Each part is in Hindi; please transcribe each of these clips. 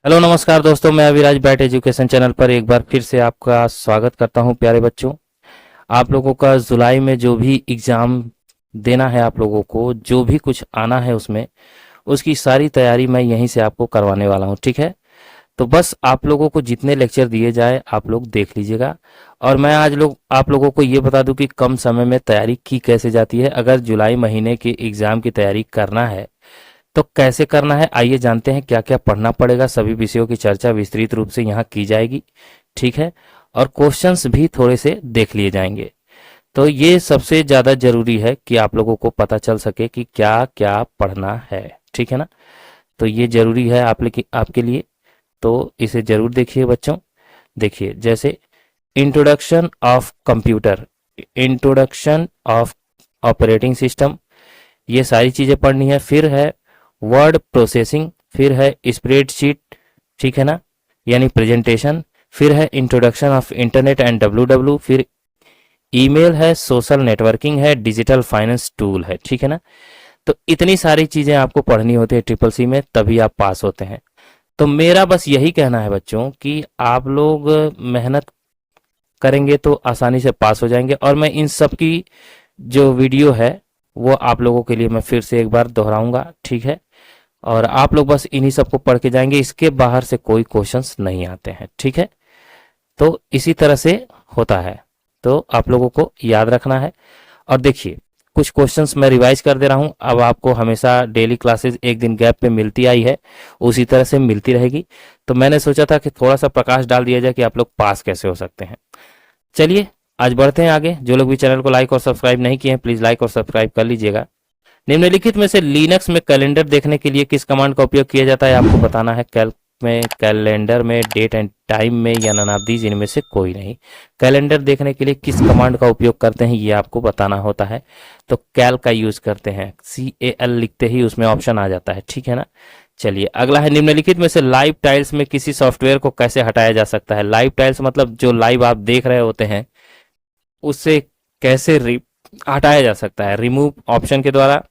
हेलो नमस्कार दोस्तों, मैं अविराज बैट एजुकेशन चैनल पर एक बार फिर से आपका स्वागत करता हूं। प्यारे बच्चों, आप लोगों का जुलाई में जो भी एग्ज़ाम देना है, आप लोगों को जो भी कुछ आना है उसमें, उसकी सारी तैयारी मैं यहीं से आपको करवाने वाला हूं। ठीक है, तो बस आप लोगों को जितने लेक्चर दिए जाए आप लोग देख लीजिएगा। और मैं आज आप लोगों को ये बता दूं कि कम समय में तैयारी की कैसे जाती है। अगर जुलाई महीने के एग्ज़ाम की तैयारी करना है तो कैसे करना है, आइए जानते हैं क्या क्या पढ़ना पड़ेगा। सभी विषयों की चर्चा विस्तृत रूप से यहाँ की जाएगी। ठीक है, और क्वेश्चंस भी थोड़े से देख लिए जाएंगे। तो ये सबसे ज़्यादा जरूरी है कि आप लोगों को पता चल सके कि क्या क्या पढ़ना है। ठीक है ना, तो ये जरूरी है आपके लिए। तो इसे जरूर देखिए बच्चों। देखिए, जैसे introduction of computer, introduction of operating system, ये सारी चीज़ें पढ़नी है। फिर है वर्ड प्रोसेसिंग, फिर है स्प्रेडशीट, ठीक है ना, यानी प्रेजेंटेशन। फिर है introduction of internet and W, फिर ईमेल है, सोशल नेटवर्किंग है, डिजिटल फाइनेंस टूल है। ठीक है ना, तो इतनी सारी चीज़ें आपको पढ़नी होती है ट्रिपल सी में, तभी आप पास होते हैं। तो मेरा बस यही कहना है बच्चों कि आप लोग मेहनत करेंगे तो आसानी से पास हो जाएंगे। और मैं इन सब की जो वीडियो है वो आप लोगों के लिए मैं फिर से एक बार दोहराऊंगा। ठीक है, और आप लोग बस इन्हीं सबको पढ़ के जाएंगे, इसके बाहर से कोई क्वेश्चंस नहीं आते हैं। ठीक है, तो इसी तरह से होता है, तो आप लोगों को याद रखना है। और देखिए, कुछ क्वेश्चंस मैं रिवाइज कर दे रहा हूं। अब आपको हमेशा डेली क्लासेस एक दिन गैप पे मिलती आई है, उसी तरह से मिलती रहेगी। तो मैंने सोचा था कि थोड़ा सा प्रकाश डाल दिया जाए कि आप लोग पास कैसे हो सकते हैं। चलिए आज बढ़ते हैं आगे। जो लोग भी चैनल को लाइक और सब्सक्राइब नहीं किए हैं, प्लीज लाइक और सब्सक्राइब कर लीजिएगा। निम्नलिखित में से लिनक्स में कैलेंडर देखने के लिए किस कमांड का उपयोग किया जाता है, आपको बताना है। कैल्क में, कैलेंडर में, डेट एंड टाइम में, या ननाब्दीज, इनमें से कोई नहीं। कैलेंडर देखने के लिए किस कमांड का उपयोग करते हैं ये आपको बताना होता है। तो कैल का यूज करते हैं, CAL लिखते ही उसमें ऑप्शन आ जाता है। ठीक है ना, चलिए अगला है, निम्नलिखित में से लाइव टाइल्स में किसी सॉफ्टवेयर को कैसे हटाया जा सकता है। लाइव टाइल्स मतलब जो लाइव आप देख रहे होते हैं उससे कैसे हटाया जा सकता है। रिमूव ऑप्शन के द्वारा,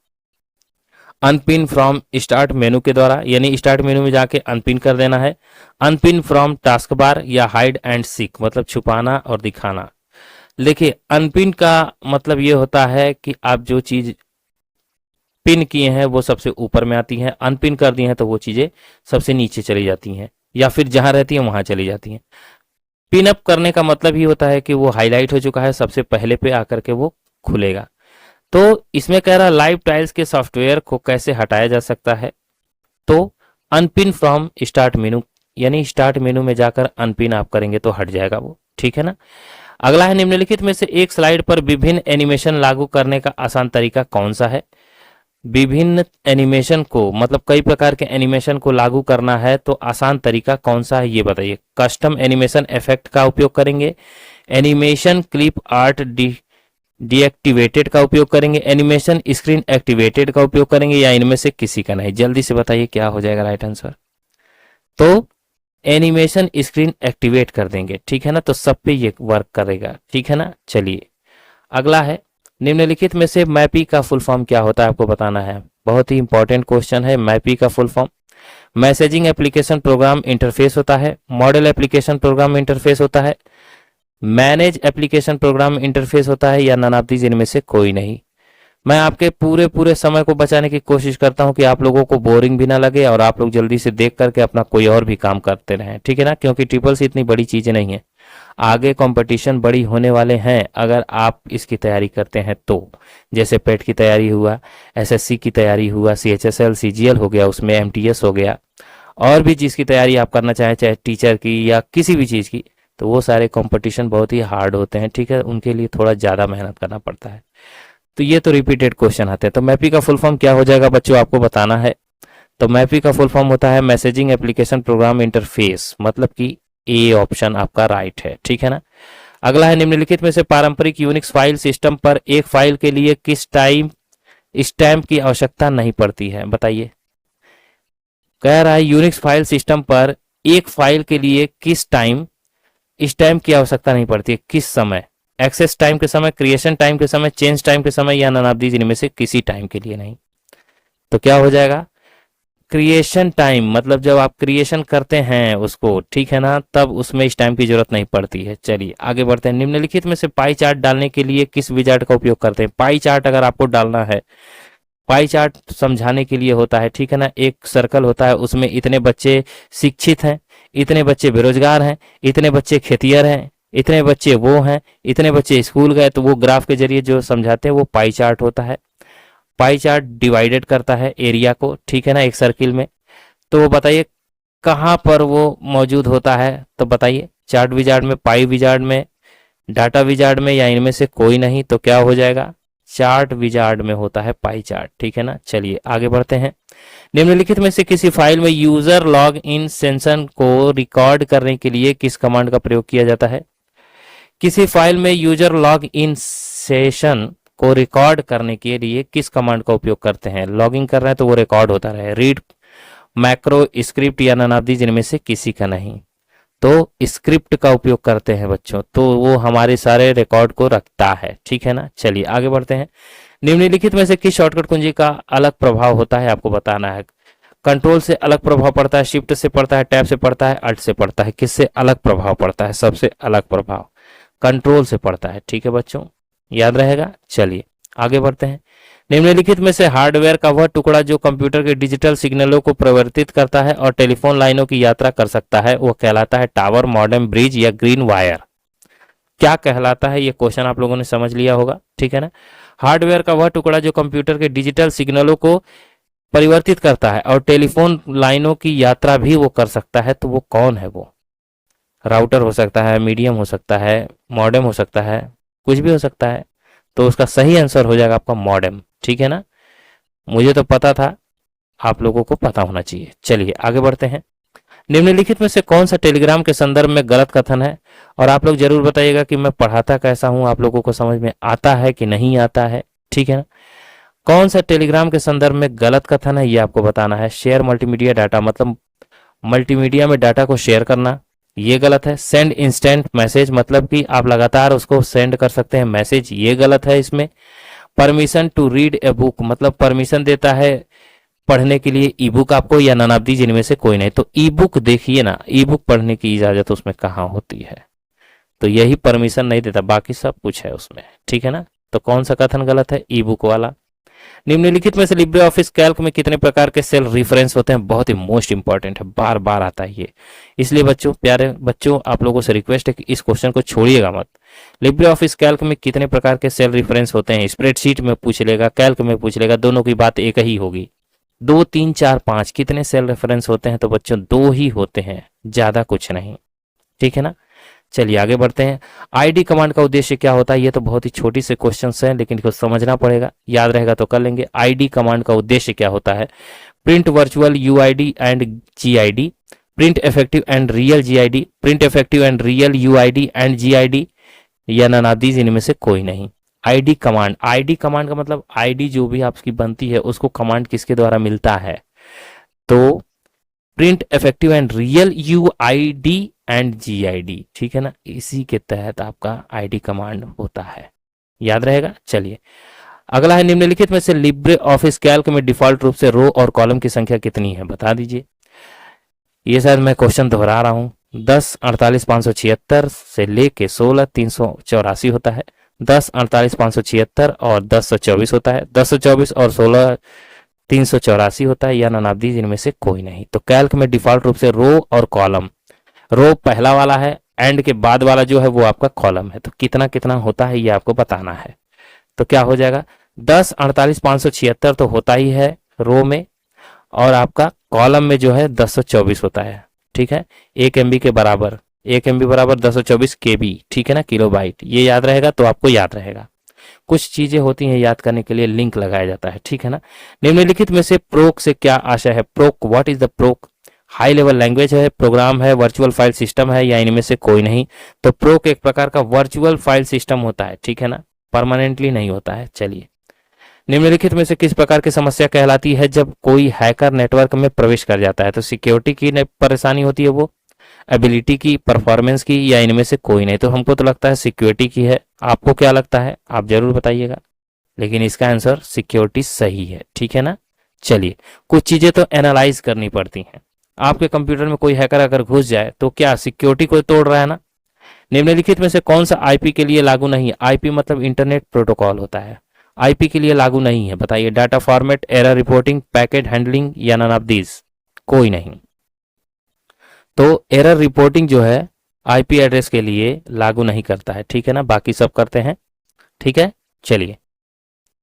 अनपिन फ्रॉम स्टार्ट मेनू के द्वारा, यानी स्टार्ट मेनू में जाके अनपिन कर देना है। अनपिन फ्रॉम टास्क बार, या हाइड एंड सीक मतलब छुपाना और दिखाना। देखिए, अनपिन का मतलब ये होता है कि आप जो चीज पिन किए हैं वो सबसे ऊपर में आती हैं, अनपिन कर दी हैं तो वो चीजें सबसे नीचे चली जाती हैं, या फिर जहां रहती हैं वहां चली जाती हैं। पिन अप करने का मतलब ही होता है कि वो हाईलाइट हो चुका है, सबसे पहले पे आकर के वो खुलेगा। तो इसमें कह रहा लाइव टाइल्स के सॉफ्टवेयर को कैसे हटाया जा सकता है। तो अनपिन फ्रॉम स्टार्ट मेनू, यानी स्टार्ट मेनू में जाकर अनपिन आप करेंगे तो हट जाएगा वो। ठीक है ना, अगला है, निम्नलिखित में से एक स्लाइड पर विभिन्न एनिमेशन लागू करने का आसान तरीका कौन सा है। विभिन्न एनिमेशन को मतलब कई प्रकार के एनिमेशन को लागू करना है तो आसान तरीका कौन सा है ये बताइए। कस्टम एनिमेशन इफेक्ट का उपयोग करेंगे, एनिमेशन क्लिप आर्ट डीएक्टिवेटेड का उपयोग करेंगे, एनिमेशन स्क्रीन एक्टिवेटेड का उपयोग करेंगे, या इनमें से किसी का नहीं। जल्दी से बताइए क्या हो जाएगा राइट आंसर। तो एनिमेशन स्क्रीन एक्टिवेट कर देंगे। ठीक है ना, तो सब पे ये वर्क करेगा। ठीक है ना, चलिए अगला है, निम्नलिखित में से मैपी का फुल फॉर्म क्या होता है आपको बताना है। बहुत ही इंपॉर्टेंट क्वेश्चन है। मैपी का full form messaging application program interface होता है, मॉडल एप्लीकेशन प्रोग्राम इंटरफेस होता है, मैनेज एप्लीकेशन प्रोग्राम इंटरफेस होता है, या नन ऑफ दीज इनमें से कोई नहीं। मैं आपके पूरे पूरे समय को बचाने की कोशिश करता हूं कि आप लोगों को बोरिंग भी ना लगे और आप लोग जल्दी से देख करके अपना कोई और भी काम करते रहें। ठीक है ना, क्योंकि ट्रिपल सी इतनी बड़ी चीजें नहीं है, आगे कंपटीशन बड़ी होने वाले हैं अगर आप इसकी तैयारी करते हैं तो। जैसे पेट की तैयारी हुआ, SSC की तैयारी हुआ, CHSL CGL हो गया, उसमें MTS हो गया, और भी चीज़ की तैयारी आप करना चाहें, चाहे टीचर की या किसी भी चीज़ की, तो वो सारे कंपटीशन बहुत ही हार्ड होते हैं। ठीक है, उनके लिए थोड़ा ज़्यादा मेहनत करना पड़ता है। तो ये तो रिपीटेड क्वेश्चन आते हैं। तो मैपी का फुल फॉर्म क्या हो जाएगा बच्चों, आपको बताना है। तो मैपी का फुल फॉर्म होता है मैसेजिंग एप्लीकेशन प्रोग्राम इंटरफेस, मतलब कि ए ऑप्शन आपका राइट है। ठीक है ना, अगला है, निम्नलिखित में से पारंपरिक यूनिक्स फाइल सिस्टम पर एक फाइल के लिए किस टाइम स्टैम्प की आवश्यकता नहीं पड़ती है, बताइए। कह रहा है यूनिक्स फाइल सिस्टम पर एक फाइल के लिए किस टाइम स्टैम्प की आवश्यकता नहीं पड़ती है, किस समय। एक्सेस टाइम के समय, क्रिएशन टाइम के समय, चेंज टाइम के समय, या नन ऑफ दीज इनमें से किसी टाइम के लिए नहीं। तो क्या हो जाएगा, क्रिएशन टाइम मतलब जब आप क्रिएशन करते हैं उसको, ठीक है ना, तब उसमें इस टाइम की जरूरत नहीं पड़ती है। चलिए आगे बढ़ते हैं। निम्नलिखित में से पाई चार्ट डालने के लिए किस विजार्ड का उपयोग करते हैं? पाई चार्ट अगर आपको डालना है, पाई चार्ट समझाने के लिए होता है, ठीक है ना। एक सर्कल होता है, उसमें इतने बच्चे शिक्षित हैं, इतने बच्चे बेरोजगार हैं, इतने बच्चे खेतिहर हैं, इतने बच्चे वो हैं, इतने बच्चे स्कूल गए, तो वो ग्राफ के जरिए जो समझाते हैं वो पाई चार्ट होता है। पाई चार्ट डिवाइडेड करता है एरिया को, ठीक है ना, एक सर्किल में। तो वो बताइए कहाँ पर वो मौजूद होता है? तो बताइए, चार्ट विजार्ड में, पाई विजार्ड में, डाटा विजार्ड में, या इनमें से कोई नहीं? तो क्या हो जाएगा? चार्ट विजार्ड में होता है पाई चार्ट, ठीक है ना। चलिए आगे बढ़ते हैं। निम्नलिखित में से किसी फाइल में यूजर लॉग इन सेशन को रिकॉर्ड करने के लिए किस कमांड का प्रयोग किया जाता है? किसी फाइल में यूजर लॉग इन सेशन को रिकॉर्ड करने के लिए किस कमांड का उपयोग करते हैं? लॉगिंग कर रहे हैं तो वो रिकॉर्ड होता रहे। रीड, मैक्रो, स्क्रिप्ट या ननाब्दी, जिनमें से किसी का नहीं? तो स्क्रिप्ट का उपयोग करते हैं बच्चों, तो वो हमारे सारे रिकॉर्ड को रखता है, ठीक है ना। चलिए आगे बढ़ते हैं। निम्नलिखित में से किस शॉर्टकट कुंजी का अलग प्रभाव होता है? आपको बताना है। कंट्रोल से अलग प्रभाव पड़ता है, शिफ्ट से पड़ता है, टैब से पड़ता है, अल्ट से पड़ता है? किससे अलग प्रभाव पड़ता है? सबसे अलग प्रभाव कंट्रोल से पड़ता है, ठीक है बच्चों, याद रहेगा। चलिए आगे बढ़ते हैं। निम्नलिखित में से हार्डवेयर का वह टुकड़ा जो कंप्यूटर के डिजिटल सिग्नलों को परिवर्तित करता है और टेलीफोन लाइनों की यात्रा कर सकता है, वो कहलाता है टावर, मॉडेम, ब्रिज या ग्रीन वायर? क्या कहलाता है? ये क्वेश्चन आप लोगों ने समझ लिया होगा, ठीक है ना। हार्डवेयर का वह टुकड़ा जो कंप्यूटर के डिजिटल सिग्नलों को परिवर्तित करता है और टेलीफोन लाइनों की यात्रा भी वो कर सकता है, तो वो कौन है? वो राउटर हो सकता है, मीडियम हो सकता है, मॉडेम हो सकता है, कुछ भी हो सकता है। तो उसका सही आंसर हो जाएगा आपका मॉडेम, ठीक है ना। मुझे तो पता था, आप लोगों को पता होना चाहिए। चलिए आगे बढ़ते हैं। निम्नलिखित में से कौन सा टेलीग्राम के संदर्भ में गलत कथन है? और आप लोग जरूर बताइएगा कि मैं पढ़ाता कैसा हूं, आप लोगों को समझ में आता है कि नहीं आता है, ठीक है ना। कौन सा टेलीग्राम के संदर्भ में गलत कथन है, ये आपको बताना है। शेयर मल्टीमीडिया डाटा मतलब मल्टीमीडिया में डाटा को शेयर करना, ये गलत है। सेंड इंस्टेंट मैसेज मतलब कि आप लगातार उसको सेंड कर सकते हैं मैसेज, ये गलत है इसमें। Permission to read a book मतलब परमिशन देता है पढ़ने के लिए ई बुक आपको या ननाब्दी, जिनमें से कोई नहीं? तो ई बुक देखिए ना, ई बुक पढ़ने की इजाजत उसमें कहाँ होती है? तो यही परमिशन नहीं देता, बाकी सब कुछ है उसमें, ठीक है ना। तो कौन सा कथन गलत है? ई बुक वाला। निम्नलिखित में से लिब्रे ऑफिस कैल्क में कितने प्रकार के सेल रेफरेंस होते हैं? बहुत ही मोस्ट इंपॉर्टेंट है, बार बार आता है ये, इसलिए बच्चों, प्यारे बच्चों, आप लोगों से रिक्वेस्ट है कि इस क्वेश्चन को छोड़िएगा मत। लिब्रे ऑफिस कैल्क में कितने प्रकार के सेल रेफरेंस होते हैं? स्प्रेडशीट में पूछ लेगा, कैल्क में पूछ लेगा, दोनों की बात एक ही होगी। 2, 3, 4, 5 कितने सेल रेफरेंस होते हैं? तो बच्चों 2 ही होते हैं, ज्यादा कुछ नहीं, ठीक है ना। चलिए आगे बढ़ते हैं। आईडी कमांड का उद्देश्य क्या होता है? ये तो बहुत ही छोटी से क्वेश्चंस हैं, लेकिन इसको समझना पड़ेगा, याद रहेगा तो कर लेंगे। आईडी कमांड का उद्देश्य क्या होता है? Print virtual UID and GID, print effective and real GID, print effective and real UID and GID, या ननादीज, इनमें से कोई नहीं। आईडी कमांड, आईडी कमांड का मतलब आईडी जो भी आपकी बनती है उसको कमांड किसके द्वारा मिलता है? तो print effective and real UID and GID, ठीक है ना, इसी के तहत आपका आईडी कमांड होता है, याद रहेगा। चलिए अगला है, निम्नलिखित में से लिब्रे ऑफिस कैल्क में डिफॉल्ट रूप से रो और कॉलम की संख्या कितनी है? बता दीजिए। ये शायद मैं क्वेश्चन दोहरा रहा हूं। 10, 48, 576 से लेके 16, 384 होता है। 10, 48, 576 और 1024 होता है। 1024 और 16, 384 होता है, या ननाब्दी, जिनमें से कोई नहीं। तो कैल्क में डिफॉल्ट रूप से रो और कॉलम, रो पहला वाला है, एंड के बाद वाला जो है वो आपका कॉलम है। तो कितना कितना होता है ये आपको बताना है। तो क्या हो जाएगा? 10, 48, 576 तो होता ही है रो में, और आपका कॉलम में जो है 1024 होता है, ठीक है। 1 MB के बराबर, 1 MB बराबर 1024 KB, ठीक है ना, किलोबाइट। ये याद रहेगा तो आपको याद रहेगा। कुछ चीजें होती हैं याद करने के लिए लिंक लगाया जाता है, ठीक है ना। निम्नलिखित में से प्रोक से क्या आशय है? Proc, what is the proc? High level language है, प्रोग्राम है, वर्चुअल फाइल सिस्टम है, या इनमें से कोई नहीं? तो प्रोक एक प्रकार का वर्चुअल फाइल सिस्टम होता है, ठीक है ना, परमानेंटली नहीं होता है। चलिए, निम्नलिखित में से किस प्रकार की समस्या कहलाती है जब कोई हैकर नेटवर्क में प्रवेश कर जाता है? तो सिक्योरिटी की परेशानी होती है वो, एबिलिटी की, परफॉर्मेंस की, या इनमें से कोई नहीं? तो हमको तो लगता है सिक्योरिटी की है, आपको क्या लगता है? आप जरूर बताइएगा, लेकिन इसका आंसर सिक्योरिटी सही है, ठीक है ना। चलिए, कुछ चीजें तो एनालाइज करनी पड़ती हैं। आपके कंप्यूटर में कोई हैकर अगर घुस जाए तो क्या सिक्योरिटी को तोड़ रहा है ना। निम्नलिखित में से कौन सा आईपी के लिए लागू नहीं है? आईपी मतलब इंटरनेट प्रोटोकॉल होता है, आईपी के लिए लागू नहीं है। बताइए, data format, error reporting, packet handling या नन ऑफ दीज? कोई नहीं। तो एरर रिपोर्टिंग जो है आईपी एड्रेस के लिए लागू नहीं करता है, ठीक है ना, बाकी सब करते हैं, ठीक है। चलिए,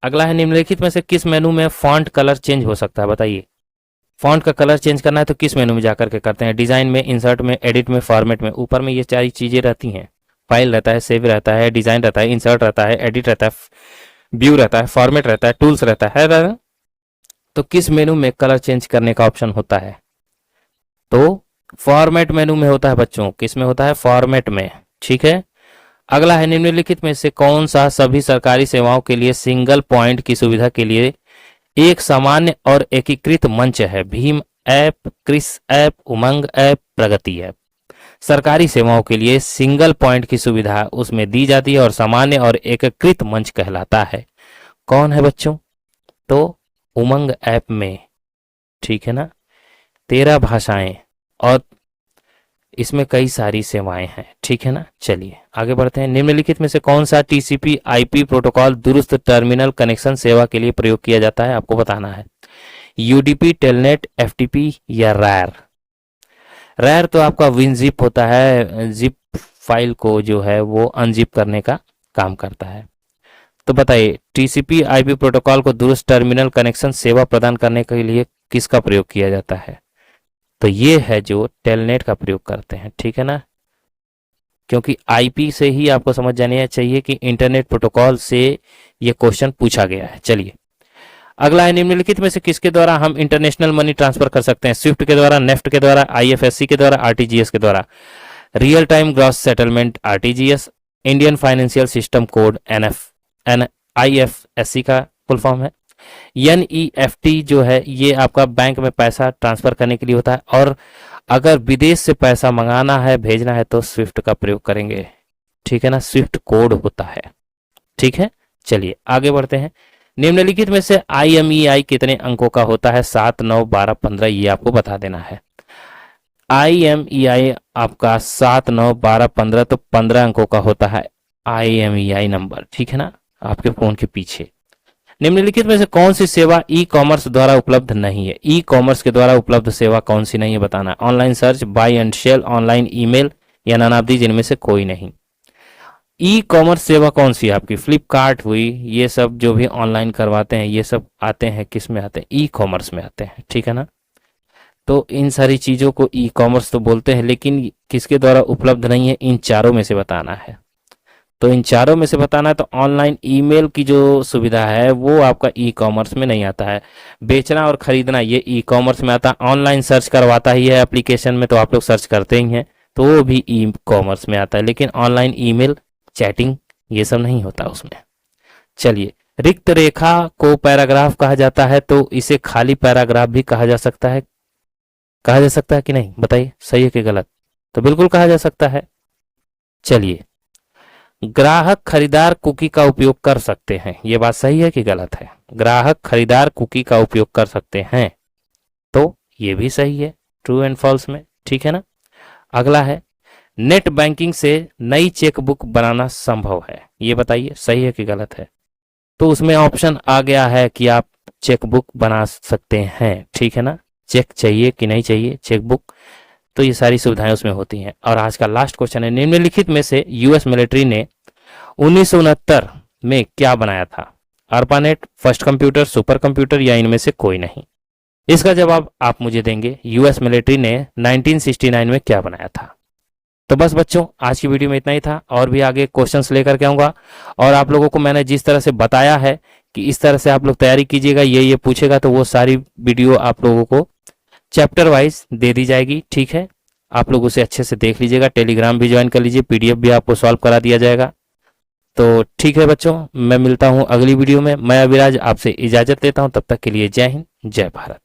अगला है, निम्नलिखित में से किस मेनू में फॉन्ट कलर चेंज हो सकता है? बताइए, फॉन्ट का कलर चेंज करना है तो किस मेनू में जाकर के करते हैं? डिजाइन में, इंसर्ट में, एडिट में, फॉर्मेट में। ऊपर में ये सारी चीजें रहती हैं, फाइल रहता है, सेव रहता है, डिजाइन रहता है, इंसर्ट रहता है, एडिट रहता है, व्यू रहता है, फॉर्मेट रहता है, टूल्स रहता है। तो किस मेनू में कलर चेंज करने का ऑप्शन होता है? तो फॉर्मेट मेनू में होता है बच्चों। किस में होता है? फॉर्मेट में, ठीक है। अगला है, निम्नलिखित में से कौन सा सभी सरकारी सेवाओं के लिए सिंगल पॉइंट की सुविधा के लिए एक सामान्य और एकीकृत मंच है? भीम ऐप, क्रिस ऐप, उमंग ऐप, प्रगति ऐप। सरकारी सेवाओं के लिए सिंगल पॉइंट की सुविधा उसमें दी जाती है और सामान्य और एकीकृत मंच कहलाता है। कौन है बच्चों? तो उमंग ऐप में, ठीक है ना। 13 भाषाएं और इसमें कई सारी सेवाएं हैं, ठीक है ना। चलिए आगे बढ़ते हैं। निम्नलिखित में से कौन सा टीसीपी आईपी प्रोटोकॉल दूरस्थ टर्मिनल कनेक्शन सेवा के लिए प्रयोग किया जाता है? आपको बताना है। यूडीपी, टेलनेट, एफटीपी या रैर? रैर तो आपका विनजिप होता है, जिप फाइल को जो है वो अनजिप करने का काम करता है। तो बताइए, टीसीपी आईपी प्रोटोकॉल को दूरस्थ टर्मिनल कनेक्शन सेवा प्रदान करने के लिए किसका प्रयोग किया जाता है? तो ये है जो टेलनेट का प्रयोग करते हैं, ठीक है ना। क्योंकि आईपी से ही आपको समझ जाना चाहिए कि इंटरनेट प्रोटोकॉल से ये क्वेश्चन पूछा गया है। चलिए अगला है, निम्नलिखित में से किसके द्वारा हम इंटरनेशनल मनी ट्रांसफर कर सकते हैं? स्विफ्ट के द्वारा, नेफ्ट के द्वारा, आईएफएससी के द्वारा, आरटीजीएस के द्वारा। Real time gross settlement RTGS, Indian financial system code IFSC का फुल फॉर्म है। एनईएफटी जो है ये आपका बैंक में पैसा ट्रांसफर करने के लिए होता है, और अगर विदेश से पैसा मंगाना है, भेजना है तो स्विफ्ट का प्रयोग करेंगे, ठीक है ना। स्विफ्ट कोड होता है, ठीक है। चलिए आगे बढ़ते हैं। निम्नलिखित में से आईएमईआई कितने अंकों का होता है? 7, 9, 12, 15, ये आपको बता देना है। आईएमईआई आपका 7, 9, 12, 15, तो 15 अंकों का होता है आईएमईआई नंबर, ठीक है ना, आपके फोन के पीछे। निम्नलिखित में से कौन सी सेवा ई कॉमर्स द्वारा उपलब्ध नहीं है? ई कॉमर्स के द्वारा उपलब्ध सेवा कौन सी नहीं है बताना है। Online search, buy and sell, online email या नन ऑफ दीज, जिनमें से कोई नहीं। ई कॉमर्स सेवा कौन सी है आपकी? फ्लिपकार्ट हुई, ये सब जो भी ऑनलाइन करवाते हैं ये सब आते हैं, किस में आते हैं? ई कॉमर्स में आते हैं, ठीक है ना। तो इन सारी चीजों को ई कॉमर्स तो बोलते हैं, लेकिन किसके द्वारा उपलब्ध नहीं है? इन चारों में से बताना है। तो इन चारों में से बताना है, तो ऑनलाइन ईमेल की जो सुविधा है वो आपका ई कॉमर्स में नहीं आता है। बेचना और खरीदना ये ई कॉमर्स में आता है। ऑनलाइन सर्च करवाता ही है एप्लीकेशन में, तो आप लोग सर्च करते ही हैं, तो वो भी ई कॉमर्स में आता है। लेकिन ऑनलाइन ईमेल, चैटिंग ये सब नहीं होता उसमें। चलिए, रिक्त रेखा को पैराग्राफ कहा जाता है, तो इसे खाली पैराग्राफ भी कहा जा सकता है। कहा जा सकता है कि नहीं? बताइए, सही है कि गलत? तो बिल्कुल कहा जा सकता है। चलिए, ग्राहक खरीदार कुकी का उपयोग कर सकते हैं, ये बात सही है कि गलत है? ग्राहक खरीदार कुकी का उपयोग कर सकते हैं, तो ये भी सही है, ट्रू एंड फॉल्स में, ठीक है ना। अगला है, नेट बैंकिंग से नई चेकबुक बनाना संभव है, ये बताइए सही है कि गलत है? तो उसमें ऑप्शन आ गया है कि आप चेकबुक बना सकते हैं, ठीक है ना। चेक चाहिए कि नहीं चाहिए चेकबुक, तो ये सारी सुविधाएं उसमें होती हैं। और आज का लास्ट क्वेश्चन है, निम्नलिखित में से यूएस मिलिट्री ने 1969 में क्या बनाया था? ARPANET, first computer, super computer या इनमें से कोई नहीं? इसका जवाब आप मुझे देंगे, यूएस मिलिट्री ने 1969 में क्या बनाया था। तो बस बच्चों, आज की वीडियो में इतना ही था, और भी आगे क्वेश्चंस लेकर के आऊंगा। और आप लोगों को मैंने जिस तरह से बताया है कि इस तरह से आप लोग तैयारी कीजिएगा, ये पूछेगा, तो वो सारी वीडियो आप लोगों को चैप्टर वाइज दे दी जाएगी, ठीक है। आप लोग उसे अच्छे से देख लीजिएगा, टेलीग्राम भी ज्वाइन कर लीजिए, पीडीएफ भी आपको सॉल्व करा दिया जाएगा। तो ठीक है बच्चों, मैं मिलता हूं अगली वीडियो में। मैं अविराज आपसे इजाजत लेता हूं, तब तक के लिए जय हिंद, जय भारत।